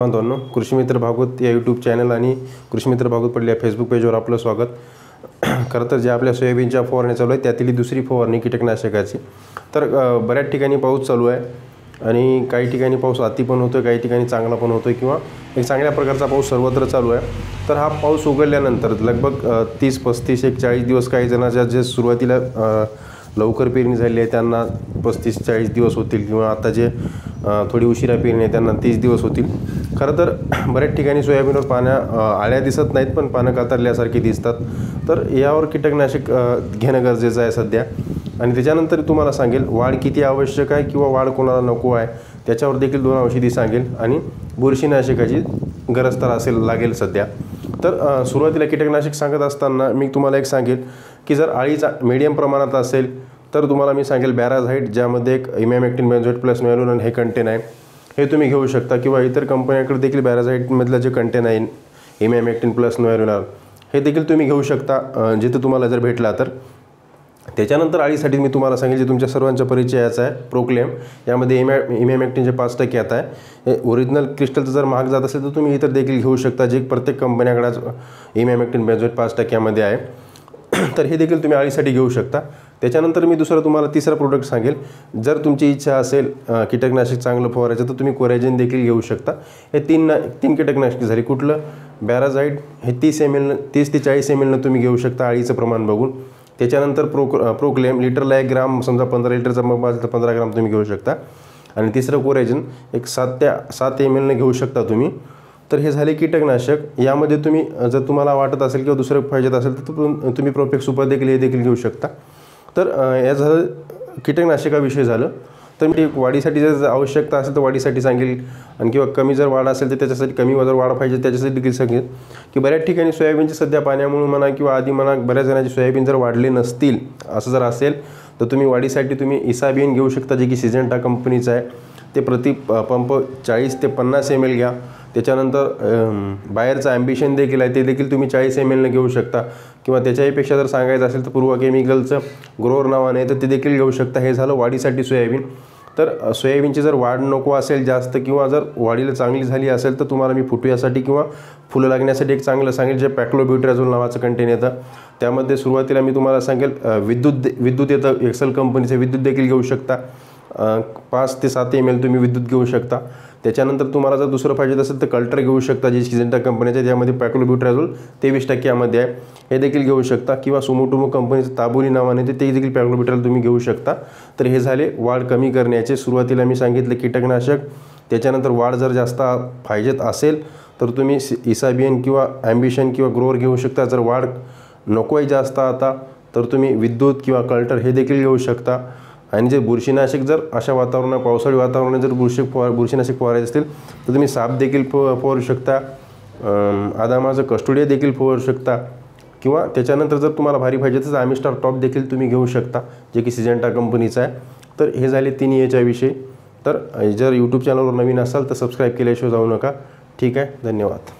बांधवांनो, कृषी मित्र भागवत या यूट्यूब चॅनल आणि कृषी मित्र भागवत पडले या फेसबुक पेजवर आपलं स्वागत. खरं तर जे आपल्या सोयाबीनच्या फवारणी चालू आहे त्यातील दुसरी फवारणी कीटकनाशकाची. तर बऱ्याच ठिकाणी पाऊस चालू आहे आणि काही ठिकाणी पाऊस अति पण होतो, काही ठिकाणी चांगला पण होतो किंवा एक चांगल्या प्रकारचा पाऊस सर्वत्र चालू आहे. तर हा पाऊस उघडल्यानंतर लगभग 30, 35, 40 दिवस काही जणांच्या जे सुरुवातीला लवकर पेरणी झाली आहे त्यांना 35-40 दिवस होतील किंवा आता जे थोडी उशिरा पेरणी आहे त्यांना 30 दिवस होतील. खरं तर बऱ्याच ठिकाणी सोयाबीनवर आळ्या दिसत नाहीत पण पानं कातरल्यासारखी दिसतात. तर यावर कीटकनाशक घेणं गरजेचं आहे सध्या. आणि त्याच्यानंतर तुम्हाला सांगेल वाढ किती आवश्यक आहे किंवा वाढ कोणाला नको आहे त्याच्यावर देखील 2 औषधी सांगेल आणि बुरशीनाशकाची गरज तर लागेल सध्या. तर सुरुवातीला कीटकनाशक सांगत असताना मी तुम्हाला एक सांगेल की जर अळीचा मीडियम प्रमाणात असेल तर तुम्हाला मी सांगेल बॅराझाइट, ज्यामध्ये एक इमॅमेक्टिन बेंझोएट प्लस नोव्हेलुरॉन हे कंटेन आहे, हे तुम्ही घेऊ शकता. किंवा इतर कंपन्यांकडे देखील बॅराझाइटमधलं जे कंटेन आहे इमॅमेक्टिन प्लस नोव्हेलुरॉन हे देखील तुम्ही घेऊ शकता जिथे तुम्हाला जर भेटला तर. त्याच्यानंतर अळीसाठी मी तुम्हाला सांगेल जे तुमच्या सर्वांच्या परिचयाचं आहे प्रोक्लेम. यामध्ये इमॅमेक्टिनचे 5% आता आहे. ओरिजिनल क्रिस्टलचं जर महाग जात असेल तर तुम्ही इतर देखील घेऊ शकता, जे प्रत्येक कंपन्याकडे इमॅमेक्टिन बेंझोएट 5% आहे. तर हे देखील तुम्ही अळीसाठी घेऊ शकता. त्याच्यानंतर मी तुम्हाला तिसरा प्रोडक्ट सांगेल. जर तुमची इच्छा असेल कीटकनाशक चांगलं फवारायचं तर तुम्ही कोरॅजिन देखील घेऊ शकता. हे तीन कीटकनाशक झाली. कुठलं? बॅराझाइट हे 30 ते 40 ml तुम्ही घेऊ शकता अळीचं प्रमाण बघून. त्याच्यानंतर प्रोक्लेम लिटरला 1 ग्राम, समजा 15 लिटरचा मग असेल तर 15 ग्राम तुम्ही घेऊ शकता. आणि तिसरं कोरॅजिन एक 7 ml घेऊ शकता तुम्ही. तर हे झाले कीटकनाशक. यामध्ये तुम्ही जर तुम्हाला वाटत असेल किंवा दुसरं पाहिजेत असेल तर तुम्ही प्रोफेक्स सुपर देखील हे देखील घेऊ शकता. तर या झालं कीटकनाशकाविषयी झालं. तर मी वाढीसाठी जर आवश्यकता असेल तर वाढीसाठी सांगेल आणि किंवा कमी जर वाढ असेल तर त्याच्यासाठी कमी जर वाढ पाहिजे त्याच्यासाठी देखील सांगेल. की बऱ्याच ठिकाणी सोयाबीनचे सध्या पाण्यामुळे म्हणा किंवा आधी म्हणा बऱ्याच जणांची सोयाबीन जर वाढले नसतील असं जर असेल तर तुम्ही वाढीसाठी तुम्ही इसाबियन घेऊ शकता, जे की सिजेंटा कंपनीचं आहे. ते प्रति पंप 40 ते 50 ml घ्या. त्याच्यानंतर बाहेरचं ॲम्बिशन देखील आहे, ते देखील तुम्ही 40 ml घेऊ शकता. किंवा त्याच्याहीपेक्षा जर सांगायचं असेल तर पूर्वा केमिकलचं ग्रोअर नावाने तर ते देखील घेऊ शकता. हे झालं वाढीसाठी सोयाबीन. तर सोयाबीनची जर वाढ नको असेल जास्त किंवा जर वाढीला चांगली झाली असेल तर तुम्हाला मी फुटव्यासाठी किंवा फुलं लागण्यासाठी एक चांगलं सांगेल, जे पॅक्लोब्युट्राझोल नावाचं कंटेन येतं. त्यामध्ये सुरुवातीला मी तुम्हाला सांगेल विद्युत येतं, एक्सेल कंपनीचं विद्युत देखील घेऊ शकता. 5 ते 7 ml तुम्ही विद्युत घेऊ शकता. त्याच्यानंतर तुम्हाला जर दुसरं पाहिजे असेल तर कल्टर घेऊ शकता, जे सिजेंटा कंपनीचे, त्यामध्ये पॅक्लोब्युट्राझोल 23% यामध्ये आहे, हे देखील घेऊ शकता. किंवा सुमोटोमो कंपनीचं ताबुली नावाने ते देखील पॅक्लोब्युट्राझोल तुम्ही घेऊ शकता. तर हे झाले वाढ कमी करण्याचे. सुरुवातीला मी सांगितलं कीटकनाशक. त्याच्यानंतर वाढ जर जास्त पाहिजेत असेल तर तुम्ही इसाबियन किंवा ॲम्बिशन किंवा ग्रोअर घेऊ शकता. जर वाढ नको आहे जास्त आता तर तुम्ही विद्युत किंवा कल्टर हे देखील घेऊ शकता. आणि जे बुरशीनाशक जर अशा वातावरणात, पावसाळी वातावरणात जर बुरशीनाशक फवारायचे असतील तर तुम्ही साप देखील फवारू शकता, आदामाचं कस्टोडिया देखील फवारू शकता. किंवा त्याच्यानंतर जर तुम्हाला भारी पाहिजे तर आमिस्टार टॉप देखील तुम्ही घेऊ शकता, जे की सिजेंटा कंपनीचं आहे. तर हे झाले 3 याच्याविषयी. तर जर यूट्यूब चॅनलवर नवीन असाल तर सबस्क्राईब केल्याशिवाय जाऊ नका. ठीक आहे, धन्यवाद.